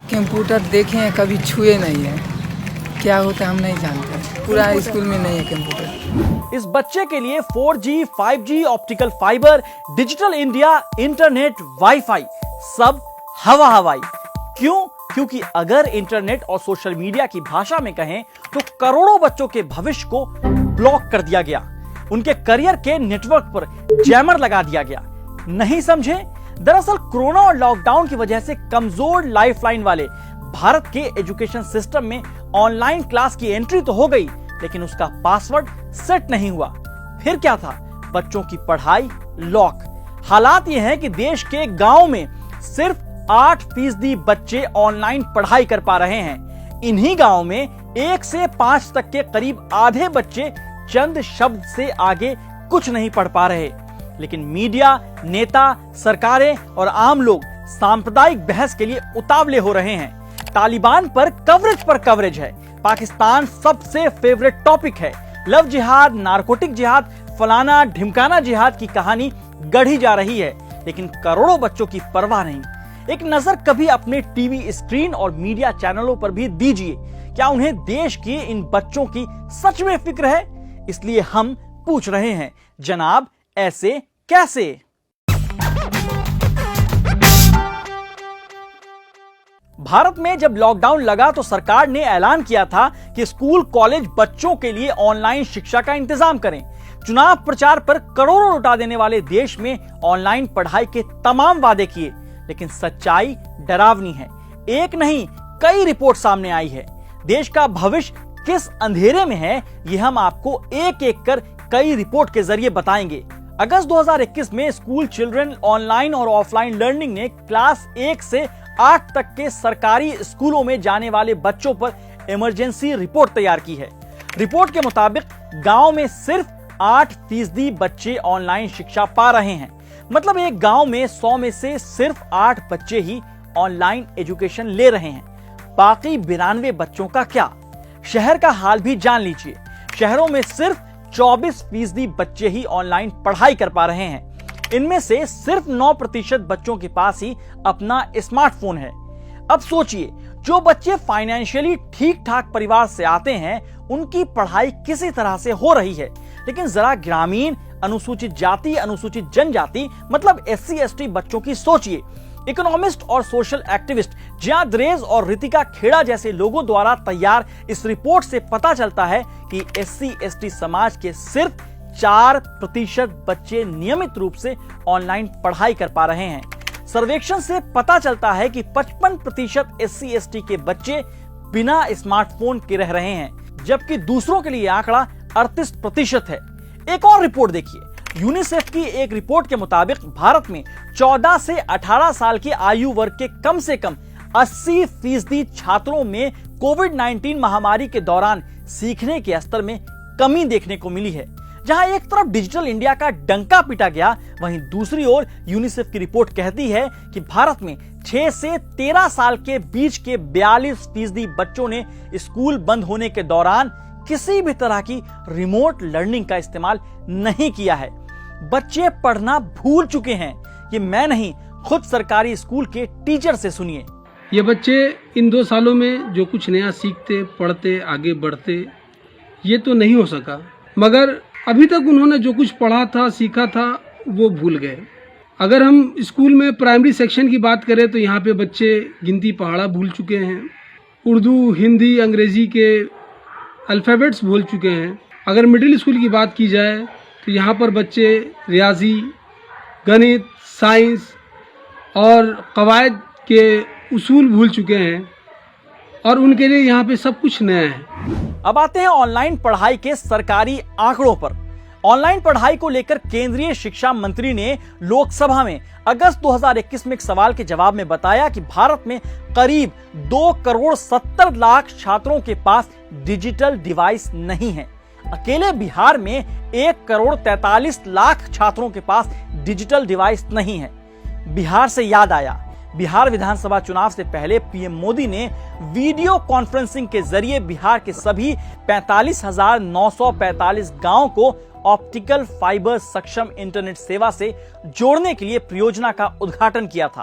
Computer देखे हैं, कभी छुए नहीं है, क्या होता है हम नहीं जानते, पूरा स्कूल में नहीं है कंप्यूटर। इस बच्चे के लिए 4G, 5G, optical fibre, digital India, internet, wifi सब हवा हवाई। क्यों? क्योंकि अगर इंटरनेट और सोशल मीडिया की भाषा में कहें तो करोड़ों बच्चों के भविष्य को ब्लॉक कर दिया गया, उनके करियर के नेटवर्क पर जैमर लगा दिया गया। नहीं समझे? दरअसल कोरोना और लॉकडाउन की वजह से कमजोर लाइफलाइन वाले भारत के एजुकेशन सिस्टम में ऑनलाइन क्लास की एंट्री तो हो गई, लेकिन उसका पासवर्ड सेट नहीं हुआ। फिर क्या था? बच्चों की पढ़ाई लॉक। हालात यह है कि देश के गांव में सिर्फ 8% बच्चे ऑनलाइन पढ़ाई कर पा रहे हैं। इन्हीं गांव में 1 से 5 तक के करीब आधे बच्चे चंद शब्द से आगे कुछ नहीं पढ़ पा रहे। लेकिन मीडिया, नेता, सरकारें और आम लोग सांप्रदायिक बहस के लिए उतावले हो रहे हैं। तालिबान पर कवरेज है। पाकिस्तान सबसे फेवरेट टॉपिक है। लव जिहाद, नारकोटिक जिहाद, फलाना ढिमकाना जिहाद की कहानी गढ़ी जा रही है, लेकिन करोड़ों बच्चों की परवाह नहीं। एक नजर कभी अपने टीवी स्क्रीन और मीडिया चैनलों पर भी दीजिए। क्या उन्हें देश के इन बच्चों की सच में फिक्र है? इसलिए हम पूछ रहे हैं, जनाब ऐसे कैसे? भारत में जब लॉकडाउन लगा तो सरकार ने ऐलान किया था कि स्कूल कॉलेज बच्चों के लिए ऑनलाइन शिक्षा का इंतजाम करें। चुनाव प्रचार पर करोड़ों लुटा देने वाले देश में ऑनलाइन पढ़ाई के तमाम वादे किए, लेकिन सच्चाई डरावनी है। एक नहीं, कई रिपोर्ट सामने आई है। देश का भविष्य किस अंधेरे में है, यह हम आपको एक एक कर कई रिपोर्ट के जरिए बताएंगे। अगस्त 2021 में स्कूल चिल्ड्रन ऑनलाइन और ऑफलाइन लर्निंग ने क्लास 1 से 8 तक के सरकारी स्कूलों में जाने वाले बच्चों पर इमरजेंसी रिपोर्ट तैयार की है। रिपोर्ट के मुताबिक गांव में सिर्फ 8% बच्चे ऑनलाइन शिक्षा पा रहे हैं। मतलब एक गांव में 100 में से सिर्फ 8 बच्चे ही ऑनलाइन एजुकेशन ले रहे हैं। बाकी 92 बच्चों का क्या? शहर का हाल भी जान लीजिए। शहरों में सिर्फ 24% बच्चे ही ऑनलाइन पढ़ाई कर पा रहे हैं। इनमें से सिर्फ 9% बच्चों के पास ही अपना स्मार्टफोन है। अब सोचिए, जो बच्चे फाइनेंशियली ठीक ठाक परिवार से आते हैं उनकी पढ़ाई किसी तरह से हो रही है, लेकिन जरा ग्रामीण, अनुसूचित जाति, अनुसूचित जनजाति मतलब SC ST बच्चों की सोचिए। इकोनॉमिस्ट और सोशल एक्टिविस्ट जिया द्रेज और रितिका खेड़ा जैसे लोगों द्वारा तैयार इस रिपोर्ट से पता चलता है कि SC ST समाज के सिर्फ 4% बच्चे नियमित रूप से ऑनलाइन पढ़ाई कर पा रहे हैं। सर्वेक्षण से पता चलता है कि 55% SC ST के बच्चे बिना स्मार्टफोन के रह रहे हैं, जबकि दूसरों के लिए आंकड़ा 38% है। एक और रिपोर्ट देखिए। यूनिसेफ की एक रिपोर्ट के मुताबिक भारत में 14 से 18 साल की आयु वर्ग के कम से कम 80% छात्रों में कोविड-19 महामारी के दौरान सीखने के स्तर में कमी देखने को मिली है। जहां एक तरफ डिजिटल इंडिया का डंका पीटा गया, वहीं दूसरी ओर यूनिसेफ की रिपोर्ट कहती है कि भारत में 6 से 13 साल के बीच के 42% बच्चों ने स्कूल बंद होने के दौरान किसी भी तरह की रिमोट लर्निंग का इस्तेमाल नहीं किया है। बच्चे पढ़ना भूल चुके हैं। ये मैं नहीं, खुद सरकारी स्कूल के टीचर से सुनिए। ये बच्चे इन 2 सालों में जो कुछ नया सीखते, पढ़ते, आगे बढ़ते, ये तो नहीं हो सका, मगर अभी तक उन्होंने जो कुछ पढ़ा था, सीखा था, वो भूल गए। अगर हम स्कूल में प्राइमरी सेक्शन की बात करें तो यहाँ पे बच्चे गिनती पहाड़ा भूल चुके हैं, उर्दू, हिंदी, अंग्रेजी के अल्फ़ाबेट्स भूल चुके हैं। अगर मिडिल स्कूल की बात की जाए तो यहाँ पर बच्चे रियाजी, गणित, साइंस और कवायद के उसूल भूल चुके हैं और उनके लिए यहाँ पे सब कुछ नया है। अब आते हैं ऑनलाइन पढ़ाई के सरकारी आंकड़ों पर। ऑनलाइन पढ़ाई को लेकर केंद्रीय शिक्षा मंत्री ने लोकसभा में अगस्त 2021 में एक सवाल के जवाब में बताया कि भारत में करीब 2,70,00,000 छात्रों के पास डिजिटल डिवाइस नहीं है। अकेले बिहार में 1,43,00,000 छात्रों के पास डिजिटल डिवाइस नहीं है। बिहार से याद आया, बिहार विधानसभा चुनाव से पहले पीएम मोदी ने वीडियो कॉन्फ्रेंसिंग के जरिए बिहार के सभी 45,945 गांवों को ऑप्टिकल फाइबर सक्षम इंटरनेट सेवा से जोड़ने के लिए परियोजना का उद्घाटन किया था।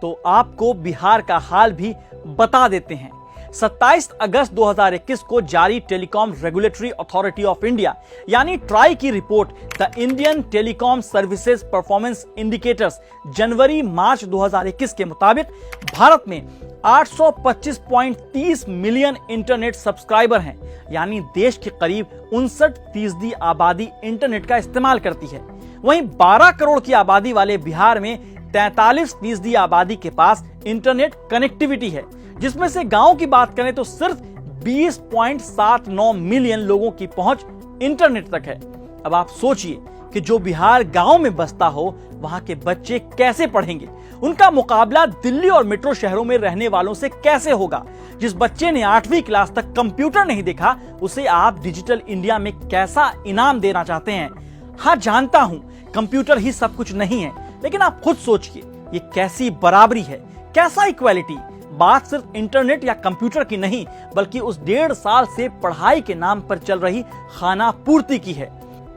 तो आपको बिहार का हाल भी बता देते हैं। 27 अगस्त 2021 को जारी telecom regulatory authority of India यानी ट्राई की report the Indian telecom services performance indicators जनवरी मार्च 2021 के मुताबिक भारत में 825.30 मिलियन इंटरनेट सब्सक्राइबर हैं, यानी देश के करीब 59% आबादी इंटरनेट का इस्तेमाल करती है। वहीं 12 करोड़ की आबादी वाले बिहार में 43% आबादी के पास इंटरनेट कनेक्टिविटी है, जिसमें से गांव की बात करें तो सिर्फ 20.79 मिलियन लोगों की पहुंच इंटरनेट तक है। अब आप सोचिए कि जो बिहार गांव में बसता हो वहां के बच्चे कैसे पढ़ेंगे, उनका मुकाबला दिल्ली और मेट्रो शहरों में रहने वालों से कैसे होगा। जिस बच्चे ने 8वीं क्लास तक कंप्यूटर नहीं देखा, उसे आप डिजिटल इंडिया में कैसा इनाम देना चाहते हैं। हाँ, जानता हूं कंप्यूटर ही सब कुछ नहीं है, लेकिन आप खुद सोचिए ये कैसी बराबरी है, कैसा इक्वालिटी। बात सिर्फ इंटरनेट या कंप्यूटर की नहीं, बल्कि उस 1.5 साल से पढ़ाई के नाम पर चल रही खाना पूर्ति की है।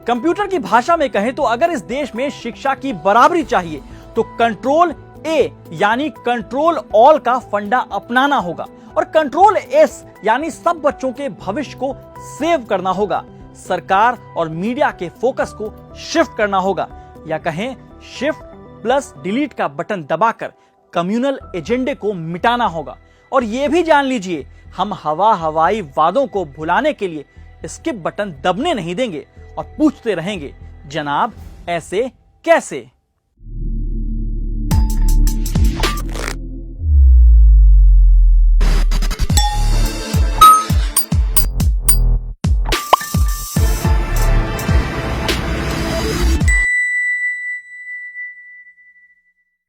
कंप्यूटर की भाषा में कहें तो अगर इस देश में शिक्षा की बराबरी चाहिए तो कंट्रोल ए यानी कंट्रोल ऑल का फंडा अपनाना होगा और कंट्रोल एस यानी सब बच्चों के भविष्य को सेव करना होगा। सरकार और मीडिया के फोकस को शिफ्ट करना होगा, या कहें शिफ्ट प्लस डिलीट का बटन दबाकर कम्युनल एजेंडे को मिटाना होगा। और यह भी जान लीजिए, हम हवाई वादों को भुलाने के लिए स्किप बटन दबने नहीं देंगे और पूछते रहेंगे, जनाब ऐसे कैसे।